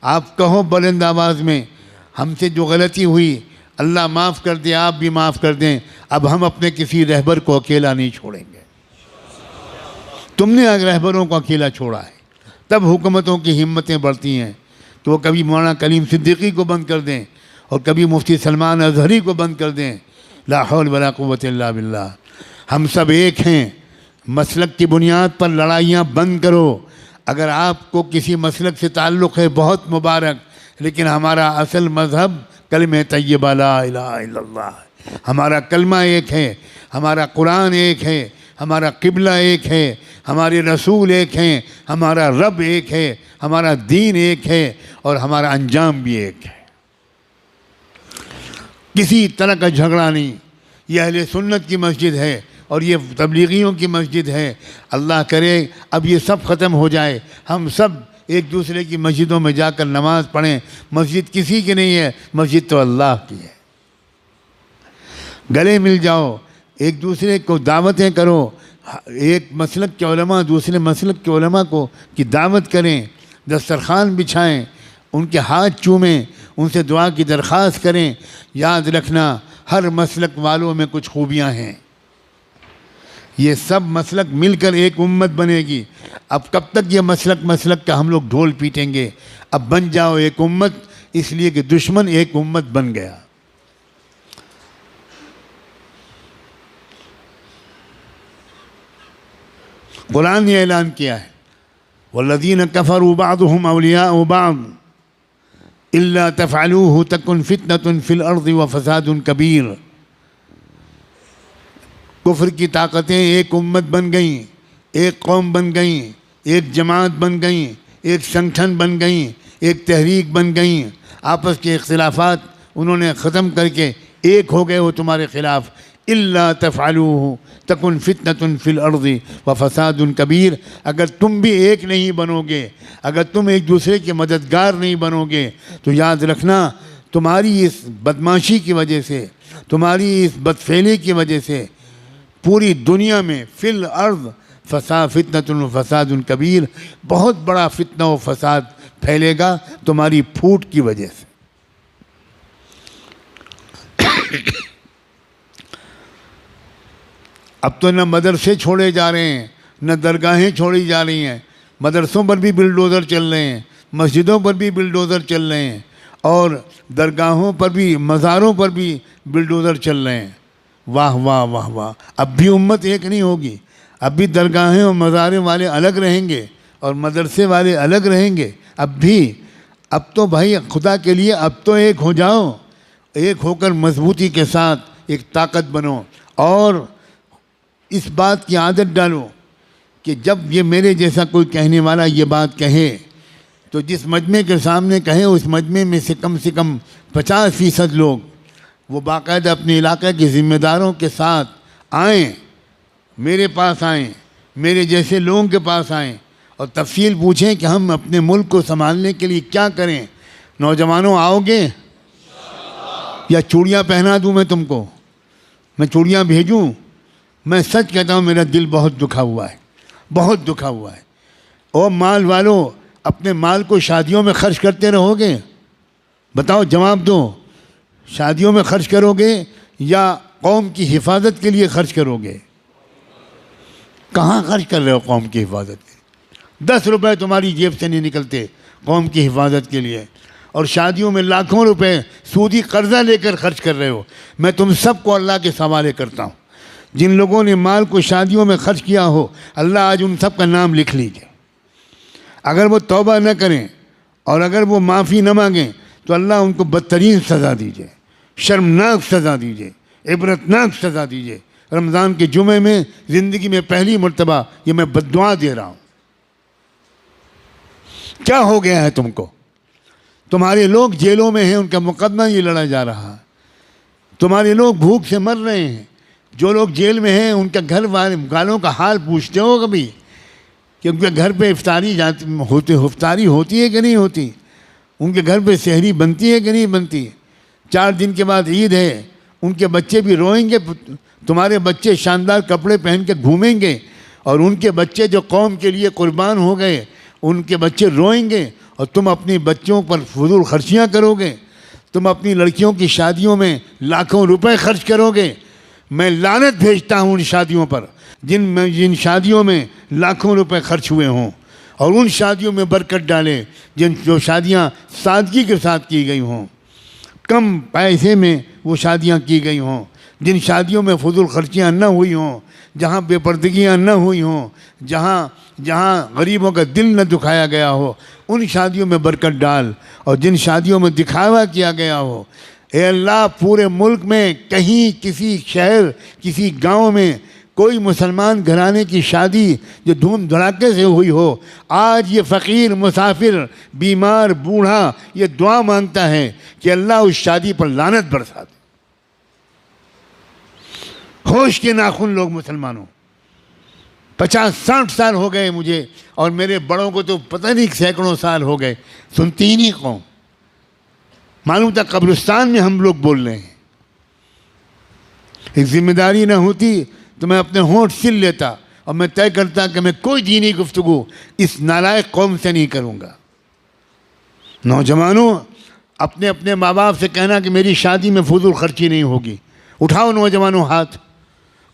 آپ کہو بلند آواز میں ہم سے جو غلطی ہوئی اللہ معاف کر دے، آپ بھی معاف کر دیں، اب ہم اپنے کسی رہبر کو اکیلا نہیں چھوڑیں گے۔ تم نے رہبروں کو اکیلا چھوڑا ہے، تب حکومتوں کی ہمتیں بڑھتی ہیں کہ وہ کبھی مولانا کلیم صدیقی کو بند کر دیں اور کبھی مفتی سلمان اظہری کو بند کر دیں۔ لا حول ولا قوت الا باللہ۔ ہم سب ایک ہیں، مسلک کی بنیاد پر لڑائیاں بند کرو۔ اگر آپ کو کسی مسلک سے تعلق ہے بہت مبارک، لیکن ہمارا اصل مذہب کلمہ طیبہ لا الہ الا اللہ ہے۔ ہمارا کلمہ ایک ہے، ہمارا قرآن ایک ہے، ہمارا قبلہ ایک ہے، ہمارے رسول ایک ہیں، ہمارا رب ایک ہے، ہمارا دین ایک ہے، اور ہمارا انجام بھی ایک ہے۔ کسی طرح کا جھگڑا نہیں۔ یہ اہل سنت کی مسجد ہے اور یہ تبلیغیوں کی مسجد ہے۔ اللہ کرے اب یہ سب ختم ہو جائے، ہم سب ایک دوسرے کی مسجدوں میں جا کر نماز پڑھیں۔ مسجد کسی کی نہیں ہے، مسجد تو اللہ کی ہے۔ گلے مل جاؤ، ایک دوسرے کو دعوتیں کرو، ایک مسلک کے علماء دوسرے مسلک کے علماء کی دعوت کریں، دسترخوان بچھائیں، ان کے ہاتھ چومیں، ان سے دعا کی درخواست کریں۔ یاد رکھنا ہر مسلک والوں میں کچھ خوبیاں ہیں، یہ سب مسلک مل کر ایک امت بنے گی۔ اب کب تک یہ مسلک کا ہم لوگ ڈھول پیٹیں گے؟ اب بن جاؤ ایک امت، اس لیے کہ دشمن ایک امت بن گیا۔ قرآن نے اعلان کیا ہے والذین کفروا بعضهم اولیاء بعض الا تفعلوه تکن فتنة فی الارض وفساد کبیر۔ کفر کی طاقتیں ایک امت بن گئیں، ایک قوم بن گئیں، ایک جماعت بن گئیں، ایک سنگٹھن بن گئیں، ایک تحریک بن گئیں۔ آپس کے اختلافات انہوں نے ختم کر کے ایک ہو گئے وہ تمہارے خلاف۔ الا تفعلوه تکن فتنة فی الارض وفساد کبیر۔ اگر تم بھی ایک نہیں بنو گے، اگر تم ایک دوسرے کے مددگار نہیں بنو گے، تو یاد رکھنا تمہاری اس بدماشی کی وجہ سے، تمہاری اس بدفعلی کی وجہ سے پوری دنیا میں فی الارض فتنة و فساد کبیر، بہت بڑا فتنہ و فساد پھیلے گا تمہاری پھوٹ کی وجہ سے۔ اب تو نہ مدرسے چھوڑے جا رہے ہیں، نہ درگاہیں چھوڑی جا رہی ہیں، مدرسوں پر بھی بلڈوزر چل رہے ہیں، مسجدوں پر بھی بلڈوزر چل رہے ہیں، اور درگاہوں پر بھی، مزاروں پر بھی بلڈوزر چل رہے ہیں۔ واہ واہ واہ واہ۔ اب بھی امت ایک نہیں ہوگی، اب بھی درگاہیں اور مزاریں والے الگ رہیں گے اور مدرسے والے الگ رہیں گے۔ اب تو بھائی خدا کے لیے اب تو ایک ہو جاؤ، ایک ہو کر مضبوطی کے ساتھ ایک طاقت بنو، اور اس بات کی عادت ڈالو کہ جب یہ میرے جیسا کوئی کہنے والا یہ بات کہے تو جس مجمع کے سامنے کہے اس مجمع میں سے کم 50% لوگ وہ باقاعدہ اپنے علاقے کے ذمہ داروں کے ساتھ آئیں، میرے پاس آئیں، میرے جیسے لوگوں کے پاس آئیں اور تفصیل پوچھیں کہ ہم اپنے ملک کو سنبھالنے کے لیے کیا کریں۔ نوجوانوں آؤ گے یا چوڑیاں پہنا دوں میں تم کو؟ میں چوڑیاں بھیجوں؟ میں سچ کہتا ہوں میرا دل بہت دکھا ہوا ہے، بہت دکھا ہوا ہے۔ اور مال والوں اپنے مال کو شادیوں میں خرچ کرتے رہو گے؟ بتاؤ، جواب دو۔ شادیوں میں خرچ کرو گے یا قوم کی حفاظت کے لیے خرچ کرو گے؟ کہاں خرچ کر رہے ہو قوم کی حفاظت کے لیے؟ 10 روپے تمہاری جیب سے نہیں نکلتے قوم کی حفاظت کے لیے، اور شادیوں میں لاکھوں روپے سودی قرضہ لے کر خرچ کر رہے ہو۔ میں تم سب کو اللہ کے حوالے کرتا ہوں، جن لوگوں نے مال کو شادیوں میں خرچ کیا ہو، اللہ آج ان سب کا نام لکھ لیجئے۔ اگر وہ توبہ نہ کریں اور اگر وہ معافی نہ مانگیں تو اللہ ان کو بدترین سزا دیجئے، شرمناک سزا دیجئے، عبرتناک سزا دیجئے۔ رمضان کے جمعے میں زندگی میں پہلی مرتبہ یہ میں بددعا دے رہا ہوں۔ کیا ہو گیا ہے تم کو؟ تمہارے لوگ جیلوں میں ہیں، ان کا مقدمہ یہ لڑا جا رہا ہے۔ تمہارے لوگ بھوک سے مر رہے ہیں۔ جو لوگ جیل میں ہیں ان کا گھر والوں کا حال پوچھتے ہو کبھی کہ ان کے گھر پہ افطاری ہوتی ہے کہ نہیں ہوتی؟ ان کے گھر پہ سحری بنتی ہے کہ نہیں بنتی؟ 4 دن کے بعد عید ہے، ان کے بچے بھی روئیں گے۔ تمہارے بچے شاندار کپڑے پہن کے گھومیں گے، اور ان کے بچے جو قوم کے لیے قربان ہو گئے ان کے بچے روئیں گے اور تم اپنی بچوں پر فضول خرچیاں کرو گے، تم اپنی لڑکیوں کی شادیوں میں لاکھوں روپے خرچ کرو گے، میں لعنت بھیجتا ہوں ان شادیوں پر جن شادیوں میں لاکھوں روپے خرچ ہوئے ہوں، اور ان شادیوں میں برکت ڈالے جو شادیاں سادگی کے ساتھ کی گئی ہوں، کم پیسے میں وہ شادیاں کی گئی ہوں، جن شادیوں میں فضول خرچیاں نہ ہوئی ہوں، جہاں بے پردگیاں نہ ہوئی ہوں، جہاں غریبوں کا دل نہ دکھایا گیا ہو، ان شادیوں میں برکت ڈال، اور جن شادیوں میں دکھاوا کیا گیا ہو، اے اللہ پورے ملک میں کہیں کسی شہر کسی گاؤں میں کوئی مسلمان گھرانے کی شادی جو دھوم دھڑاکے سے ہوئی ہو، آج یہ فقیر مسافر بیمار بوڑھا یہ دعا مانگتا ہے کہ اللہ اس شادی پر لعنت برسا دے۔ ہوش کے ناخن لوگ مسلمانوں، 50-60 سال ہو گئے مجھے، اور میرے بڑوں کو تو پتہ نہیں سینکڑوں سال ہو گئے، سنتی ہی نہیں قوم، معلوم تھا قبرستان میں ہم لوگ بول رہے ہیں۔ ایک ذمہ داری نہ ہوتی تو میں اپنے ہونٹ سل لیتا اور میں طے کرتا کہ میں کوئی دینی گفتگو اس نالائق قوم سے نہیں کروں گا۔ نوجوانوں، اپنے اپنے ماں باپ سے کہنا کہ میری شادی میں فضول خرچی نہیں ہوگی، اٹھاؤ نوجوانوں ہاتھ۔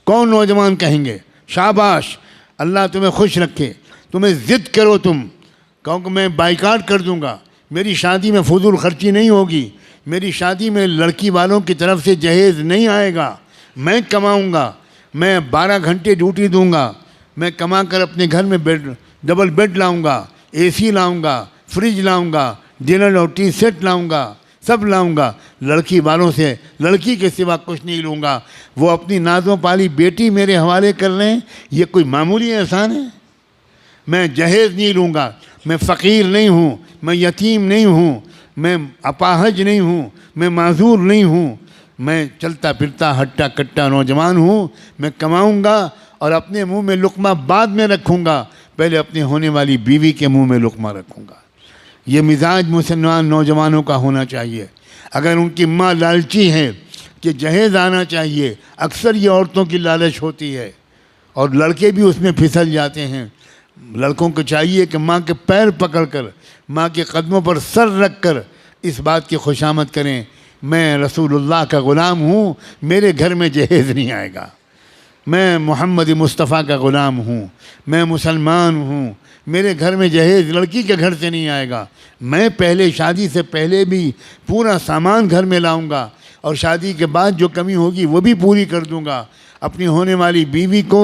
کون نوجوان کہیں گے شاباش، اللہ تمہیں خوش رکھے، تمہیں ضد کرو، تم کہو کہ میں بائیکاٹ کر دوں گا، میری شادی میں فضول خرچی نہیں ہوگی، میری شادی میں لڑکی والوں کی طرف سے جہیز نہیں آئے گا، میں کماؤں گا، میں 12 گھنٹے ڈیوٹی دوں گا، میں کما کر اپنے گھر میں ڈبل بیڈ لاؤں گا، اے سی لاؤں گا، فریج لاؤں گا، ڈنر اور ٹی سیٹ لاؤں گا، سب لاؤں گا، لڑکی والوں سے لڑکی کے سوا کچھ نہیں لوں گا، وہ اپنی نازوں پالی بیٹی میرے حوالے کر لیں، یہ کوئی معمولی احسان ہے؟ میں جہیز نہیں لوں گا، میں فقیر نہیں ہوں، میں یتیم نہیں ہوں، میں اپاہج نہیں ہوں، میں معذور نہیں ہوں، میں چلتا پھرتا ہٹا کٹا نوجوان ہوں، میں کماؤں گا اور اپنے منہ میں لقمہ بعد میں رکھوں گا، پہلے اپنے ہونے والی بیوی کے منہ میں لقمہ رکھوں گا۔ یہ مزاج مسلمان نوجوانوں کا ہونا چاہیے۔ اگر ان کی ماں لالچی ہے کہ جہیز آنا چاہیے، اکثر یہ عورتوں کی لالچ ہوتی ہے اور لڑکے بھی اس میں پھسل جاتے ہیں۔ لڑکوں کو چاہیے کہ ماں کے پیر پکڑ کر، ماں کے قدموں پر سر رکھ کر اس بات کی خوشامد کریں، میں رسول اللہ کا غلام ہوں، میرے گھر میں جہیز نہیں آئے گا، میں محمد مصطفیٰ کا غلام ہوں، میں مسلمان ہوں، میرے گھر میں جہیز لڑکی کے گھر سے نہیں آئے گا، میں پہلے شادی سے پہلے بھی پورا سامان گھر میں لاؤں گا اور شادی کے بعد جو کمی ہوگی وہ بھی پوری کر دوں گا، اپنی ہونے والی بیوی کو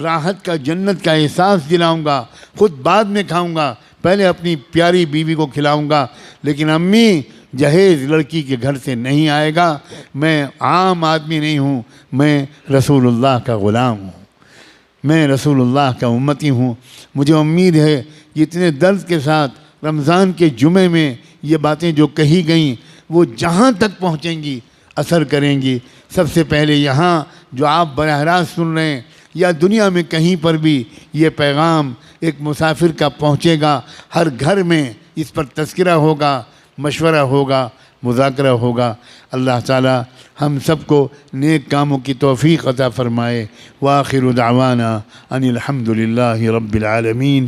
راحت کا جنت کا احساس دلاؤں گا، خود بعد میں کھاؤں گا، پہلے اپنی پیاری بیوی کو کھلاؤں گا، لیکن امی جہیز لڑکی کے گھر سے نہیں آئے گا، میں عام آدمی نہیں ہوں، میں رسول اللہ کا غلام ہوں، میں رسول اللہ کا امتی ہوں۔ مجھے امید ہے کہ اتنے درد کے ساتھ رمضان کے جمعے میں یہ باتیں جو کہی گئیں وہ جہاں تک پہنچیں گی اثر کریں گی۔ سب سے پہلے یہاں جو آپ براہ راست سن رہے ہیں یا دنیا میں کہیں پر بھی یہ پیغام ایک مسافر کا پہنچے گا، ہر گھر میں اس پر تذکرہ ہوگا، مشورہ ہوگا، مذاکرہ ہوگا۔ اللہ تعالی ہم سب کو نیک کاموں کی توفیق عطا فرمائے۔ وآخر دعوانا ان الحمد للہ رب العالمین۔